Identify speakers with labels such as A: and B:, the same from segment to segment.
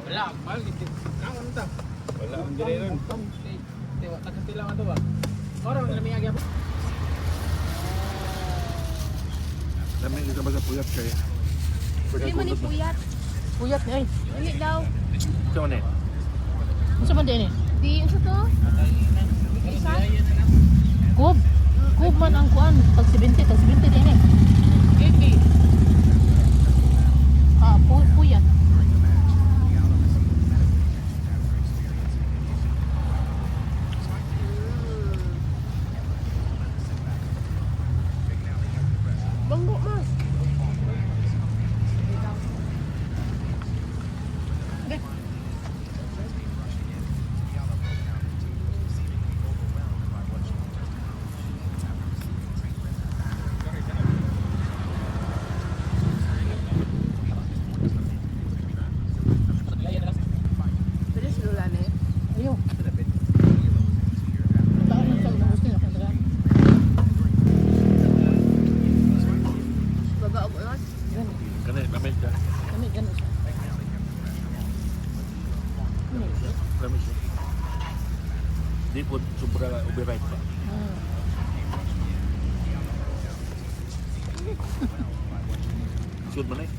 A: Wala, balik. Kamu nito. Wala, ang dire ron. Tewa, takatila ka to ba? Orang nami agya po.
B: Dami kita ba sa puyat kaya?
C: Hindi mo ni puyat.
D: Puyat ni ay.
C: Hindi daw.
B: Sa man eh?
D: Unsa man din eh?
C: Di, isa to. Isa?
D: Kub. Kub man ang kuan. Tag 70 din eh.
C: Gigi.
D: Ah, puyat.
C: Banggo mas. Bilis lulan eh.
D: Ayo. Taon man sa gusto na kanila.
C: Baga og unos.
D: Gani.
B: Kani, lamig ka.
D: Kami gani siya.
B: Lamig siya. Di po sobra overripe pa.
D: Hmm.
B: Shoot man eh.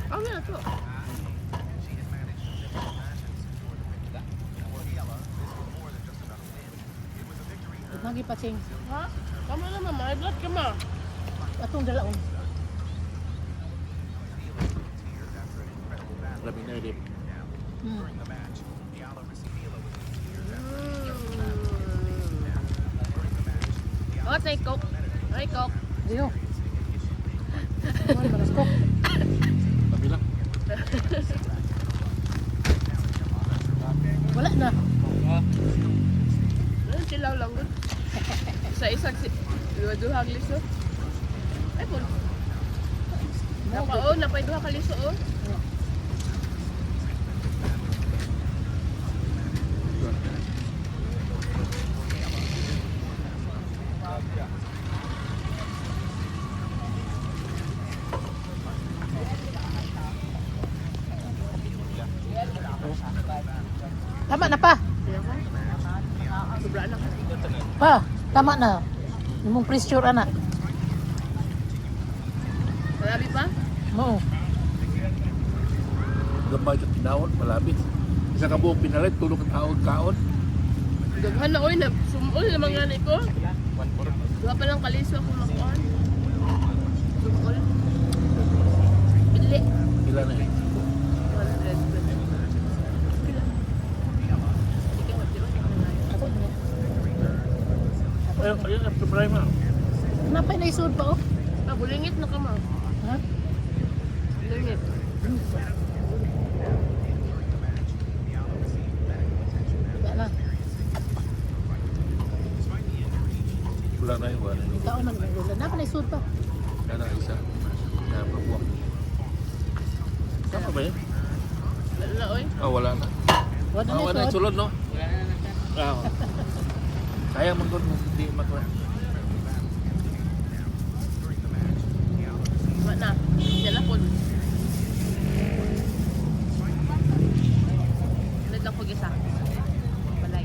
C: Ano na to?
D: Nagi patsing.
C: Ha? Kamu naman, may blood ka ma.
D: Atong dalaon.
B: Lamig na edip.
D: Hmm.
C: Oh, say coke. Ay, coke.
D: Ayo. Man manaskok.
B: Lamig lang.
D: Wala na.
C: Ano, silaw lang good. Sa isang duha liso. Ay, po. Napao, napay duha ka liso, oh.
D: Tama na pa.
C: Sobra na.
D: Pa, tama na. Imong pressure ana.
C: Marami pa?
D: Oo.
B: Gambay sa pinawon, malapit. Isa ka buong pinalit, tulog ang kaon-kaon.
C: Daghan na, oy, sumul na mga ganit ko. Duha pa lang kaliso ako makuhan. Sumul. Bili.
B: Kila na eh.
C: 100 pesos. Pila? Ikaw, di ba?
D: Ako na.
B: Ayun, after prime ah.
D: Napay na isud pa oh.
C: Ah, bulingit na ka ma.
D: Ha?
C: Bulingit.
D: Wala na.
B: Wala na yun, wala na yun.
D: Taon na naman. Napay na isud pa.
B: Kaya isa. Kaya mabuwak. Tama ba yun?
C: Wala na, oy.
B: Ah, wala na.
D: Wala na
B: Wala na
D: isud.
B: sulod, no? Ah, sayang man doon, hindi matwa.
C: Wala na. Yan na po. Naglang ko gisa. Balay.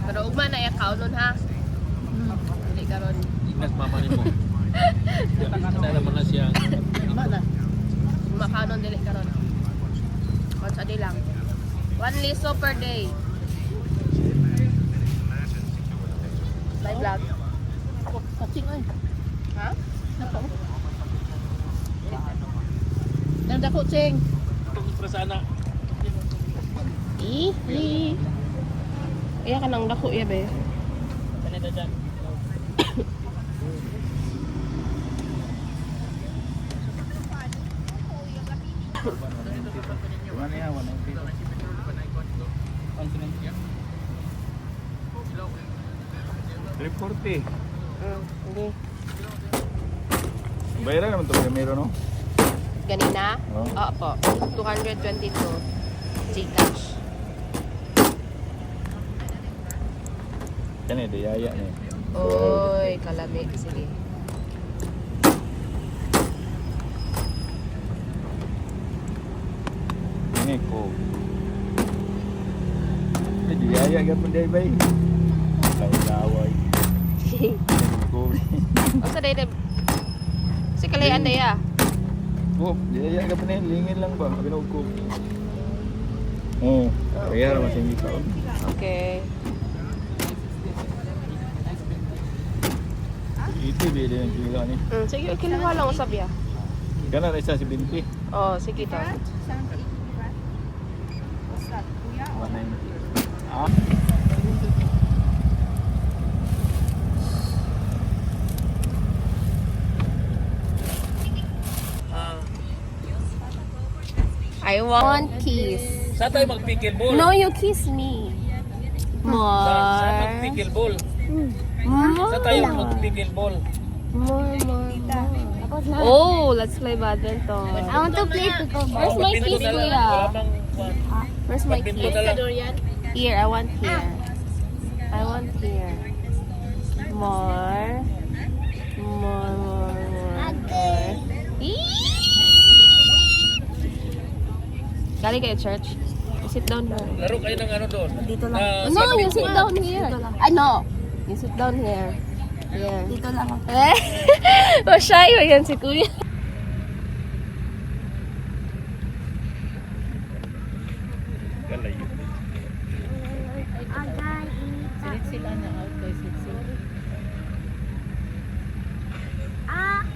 C: Pero ugma na ikaw nun ha. Hindi karon.
B: Ingat mama ni mo. Ano naman na siya.
D: Tama na.
C: Ugma ka nun dili karon. Once a day lang. 1 liso per day. Live vlog.
D: Patsing ay.
C: Ha?
D: Napa oh. Nang dako ching.
B: Itong prasana.
C: Iya ka nang dako iya be.
B: Kanina dyan. One yan, 340.
C: Hindi.
B: Bayaran naman ito primero, no?
C: Ganina?
B: Oo.
C: Oo po. 222 Gcash.
B: Yan eh, diyaya niya.
C: Oy, kalami. Sige.
B: Ini ko. Jadi ayah kan pendai baik. Laway. Ko.
C: Asa day day. Si kalayan day ah.
B: Ko, dia ayah kan pendai lingin lang ba? Abi ko. Oh, kaya ra masih ikaw.
C: Okay.
B: Itu dia yang kilo ni.
C: Sige, kinuha lang usab ya.
B: Kana isa si Binti.
C: Oh, sige to.
B: 190. Ah.
C: I want kiss.
A: Sa tayo mag-pickleball.
C: No, you kiss me.
A: Sa
C: More.
A: mag-pickleball.
C: More.
A: Sa tayo mag-pickleball.
C: More. Oh, let's play badminton.
E: I want to play pickleball.
C: Where's my kiss,
A: Wala
C: kuya?
A: bang
C: Where's my
A: badminton
C: kiss?
A: na lang.
C: Here, I want here. I want here. More. More. Galing kayo church? Sit down here.
A: Laro kayo ng ano doon.
E: Dito lang.
C: No, you sit down here. No. You sit down here. Here.
E: Dito lang ako.
C: Eh, masyayo yan si kuya.
B: Kalayo.
D: Silit sila na out kay sit.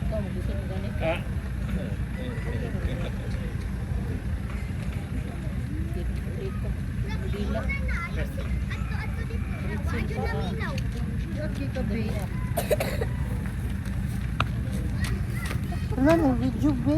D: Ikaw mo gusto mo ganit.
A: Ah,
D: Dito. Dila.
E: Ano na, video ba?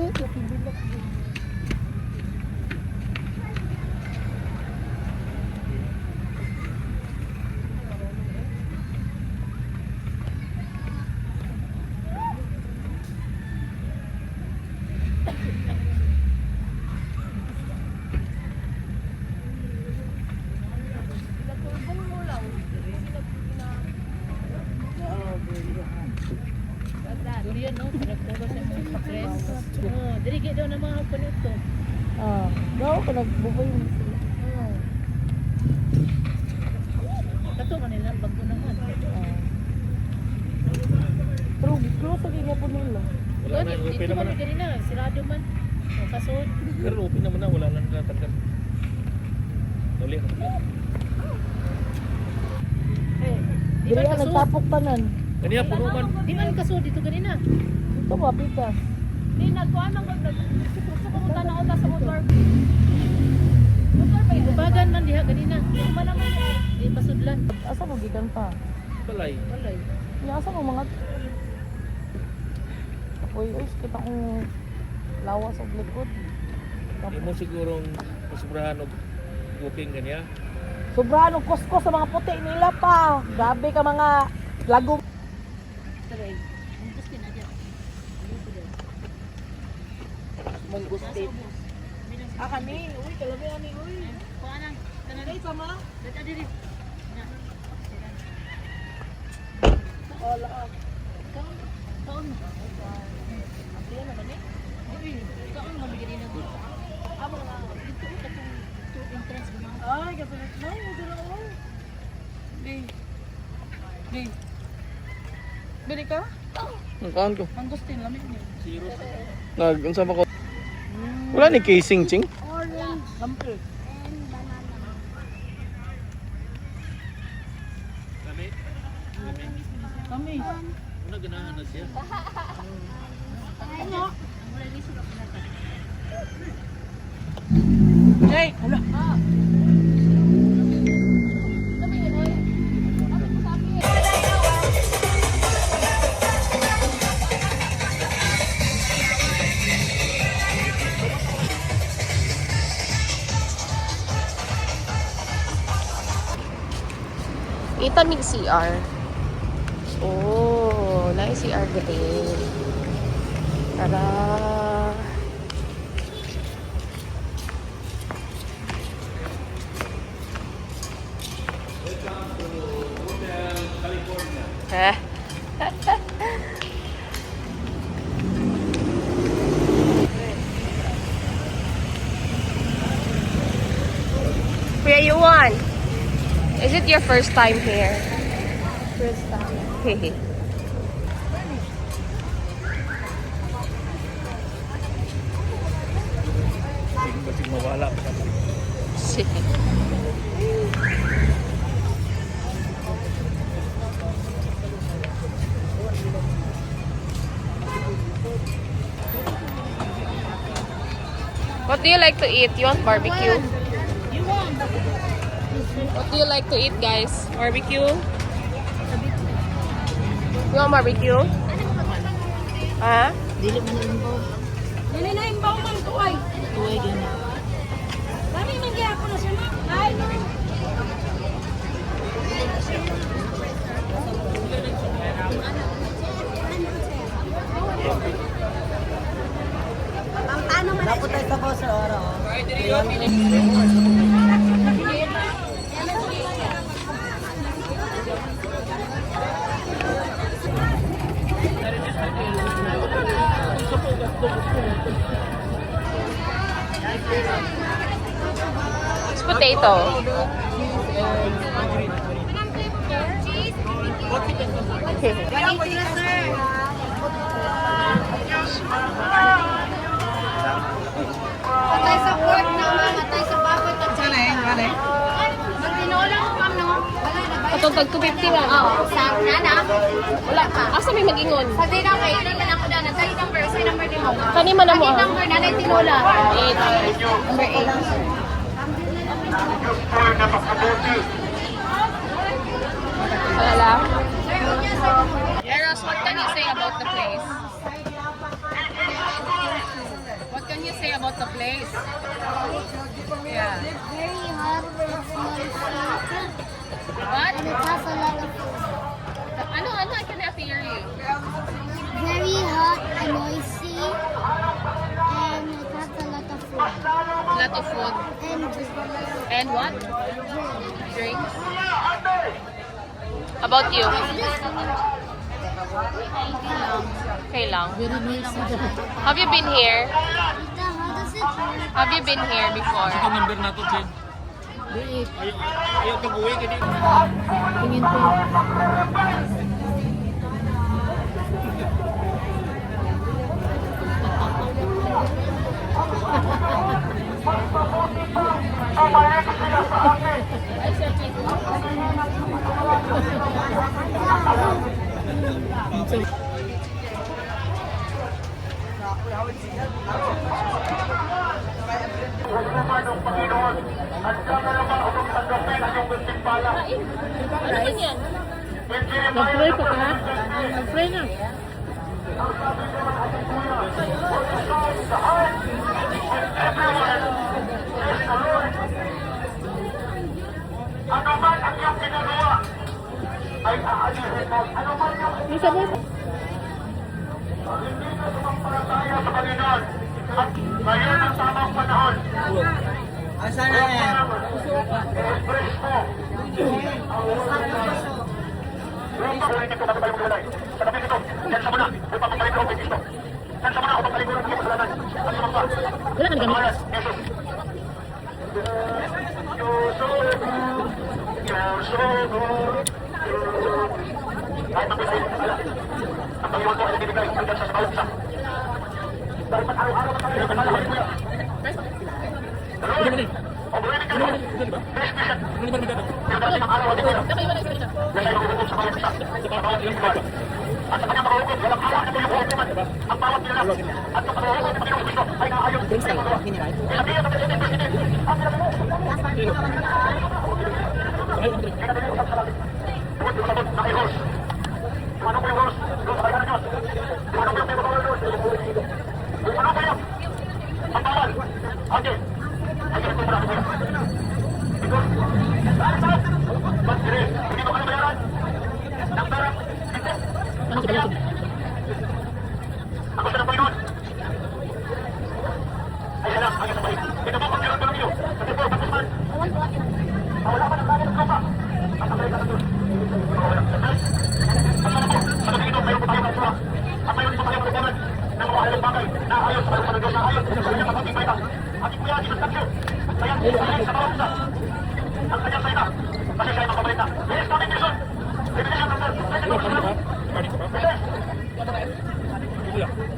D: Durian no, pinagpuro sa mga kapres. Oh, dirige daw na mga punito.
E: Ah, daw ko nagbuboy mo sila.
D: Kato kanila bago naman.
E: Pero close sa kanya po nila.
A: wala na,
D: Dito
A: open naman
D: kami
A: na.
D: ganina, sirado man. O kasod.
A: Pero open naman na, wala nang natanggal. Uli.
D: Di
E: Dili
D: man
E: ang
D: kasod.
E: nagtapok tanan.
A: Kaniya, puno man.
D: Di man kasod dito ganina.
E: Ito ba, pikas?
C: Di, nagkuhan ng gusto ko muna na sa motor.
D: Ibabagan man diha ganina. Di pasudlan.
E: Asa mo gikan pa?
A: Balay.
D: Walay.
E: Asa mo mga... Uy, kita kong lawas sa likod.
A: Hindi mo sigurong masubrahan o cooking kaniya.
E: Sobrahan ng kusko sa mga puti nila pa. Grabe ka mga lagong.
D: Taray. Ang gusto na diya.
E: Mangustin. Ah, kami. Uy, kalabi kami. Uy.
D: Kuanang
E: Ay, sama.
D: data diri.
E: Wala.
D: Kaon mo. Abriya na ba ni? Kaon mo bigyan na dito. Amo na. Dito ko katong to entrance mo.
E: Ay, kapalit na. Huwag na ako. Di. Di. Bili ka?
F: Nakaon ko.
E: Mangustin, lamig niya.
F: Nag-unsa ba ko? Wala ni casing, ching.
E: Orange. Lampir.
A: Kami?
E: Kami.
A: Una ganahan na siya.
E: Jay, hala.
C: Itamig CR. Oh, nice CR din. Tara. Heh. Kuya Yuan, is it your first time here? First time. Hehe.
B: Basig mawala pa naman.
C: Sige. What do you like to eat? You want barbecue? What do you like to eat, guys? Barbecue? You want barbecue? Ha?
D: Dili mo na imbaw.
E: Dili na imbaw man tuway.
D: Tuway din.
E: Kami magyapon na siya ma. Ay no.
G: Dapat tayo sa boss, oro.
C: It's potato.
E: Atay sa pork naman, atay sa baboy at sa nane. Magtinola ko ma'am no. Wala na ba?
C: Katong tag 250 nga.
E: Oo, sa nana.
C: Wala pa. Asa may mag-ingon?
E: Sa day number, naman ako na. Sa number, sa number din mo.
C: Kani man mo.
E: Sa number, nanay tinola.
C: 8.
E: Number 8.
C: Wala lang. Eros, what can you say about the place? What can you say about the place? Yeah.
H: Very hot, it's noisy,
C: What?
H: and it has a lot of food.
C: Ano? I cannot hear you.
H: Very hot and noisy, and it has a lot of food.
C: Lot of food.
H: And drink.
C: And what? Drinks. About you? Okay lang.
D: Very noisy.
C: Have you been here?
H: Tita, how does it work?
C: Have you been here before?
B: Ito number na to, Jen.
D: Wait,
B: Ayaw pag-uwi ka din.
D: tingin ko.
C: Ano man yan?
D: Nag-pray pa ka? Nag-pray na. May sabay pa.
I: Ngayon ang tamang panahon.
G: Asan na yan?
D: Wala ka na gamit. Ano si Balasod?
I: Ako sa Panginoon. Ay salam, ay sabay. Ito po ang meron ko ninyo. Kasi po, pagkusan. Wala pa ng bagay ng lupa. At ang mga doon. Sa gabi ito, mayroon po tayo ng sura. At mayroon ito tayo pagkukunan ng mga halang bagay na ayos sa mga Diyos na ayos sa kanyang kapatid baita. At ikuya, isang tansyo. Kaya, sa bawat isa. ang kanyang salita. Kasi siya ay magpapalita. Yes, coming Jason. Repetition number.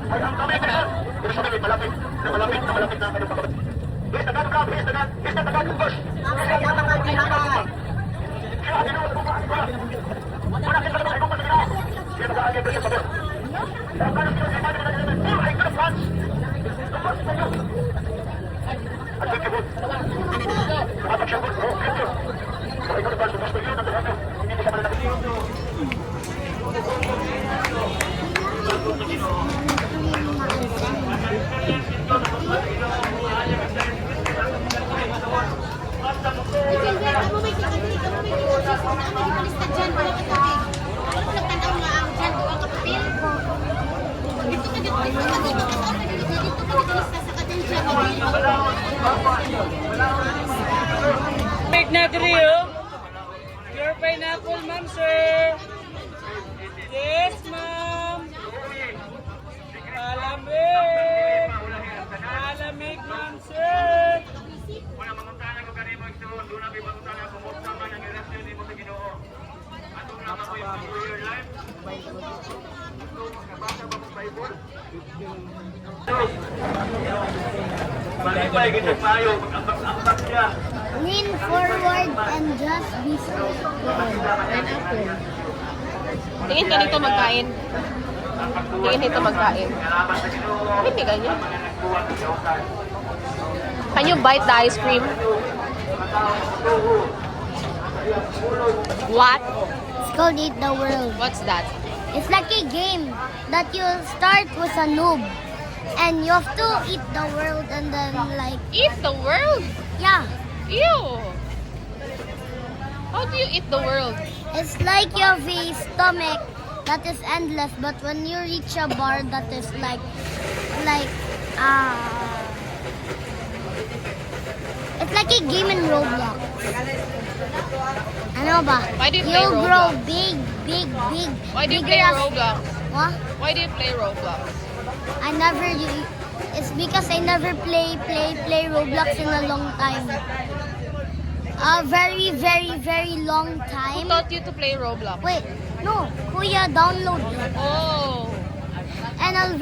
I: Ay, ang coming Jason. Ibig sabihin, malapit na ang kanyang pagpapalita. Yes, the God of love. Yes, the God of verse.
G: Kasi ang mga ginagawa.
I: Wala kita naman ibang pagkakita. Siya nag-aaliyah presyo sa verse. Ang kanyang pinag-iman na naglalagay. Oh, ay, good France. The verse na yun. Ang beautiful. Kapag siya good. Oh, beautiful. Ay, good France. The verse na yun. Hindi mo siya malalagay.
A: Big na grill. Your pineapple, ma'am, sir. Yes, ma'am. Malamig. Malamig, ma'am, sir.
I: Wala mamuntahan ko kanimo igsoon, doon na mamuntahan kung buksan man ang relasyon nimo sa Ginoo. Atong na mo yung your life. Nabasa ba mo Bible? Malipay gid mayo ang niya.
H: Lean forward and just be still.
C: Tingin ka dito magkain. Tingin dito magkain. Hindi ganyan. Can you bite the ice cream? What?
H: It's called Eat the World.
C: What's that?
H: It's like a game that you start with a noob. And you have to eat the world and then like,
C: Eat the world?
H: yeah.
C: Ew! How do you eat the world?
H: It's like you have a stomach that is endless, but when you reach a bar that is it's like a game in Roblox. Ano ba?
C: Why do you play
H: You'll grow
C: Roblox?
H: big.
C: Why do you
H: bigger
C: play
H: as-
C: Roblox?
H: What?
C: Why do you play Roblox?
H: It's because I never play Roblox in a long time. A very long
C: Who
H: time.
C: taught you to play Roblox?
H: Wait, no, Kuya download it.
C: Oh.
H: And a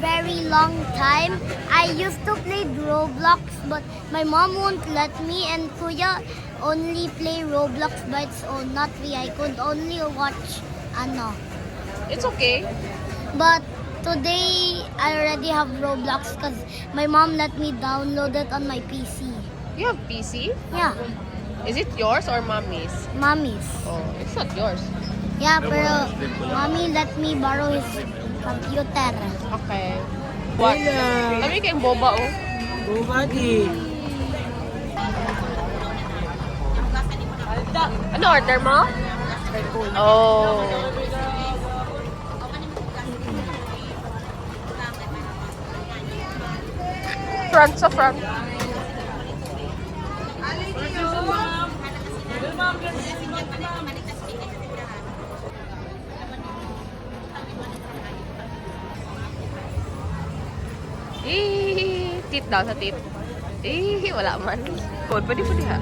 H: very long time. I used to play Roblox, but my mom won't let me, and Kuya only play Roblox by its own, not me. I could only watch
C: It's okay.
H: But today I already have Roblox because my mom let me download it on my PC.
C: You have PC?
H: Yeah,
C: Is it yours or mommy's?
H: mommy's.
C: Oh, it's not yours.
H: Yeah, pero mommy let me borrow his computer.
C: Okay. What? Kami kayong boba, oh.
G: Bumagi.
C: Ano order mo? Oh. Front sa front. Tit daw sa tit. Wala man. Code pa di ha.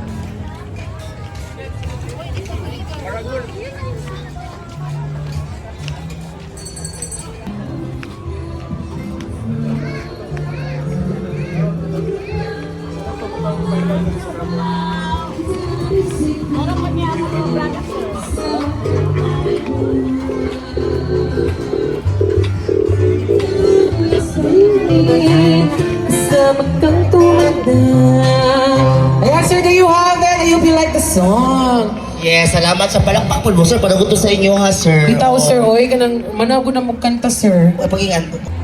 G: Ayan, sir, do you have that? Do you feel like the song?
J: Yes, salamat sa palakpak po, sir. Panagot to sa inyo, ha, sir.
G: Bitaw, sir, oy, kanang manago na magkanta, sir.
J: Pag-ingat.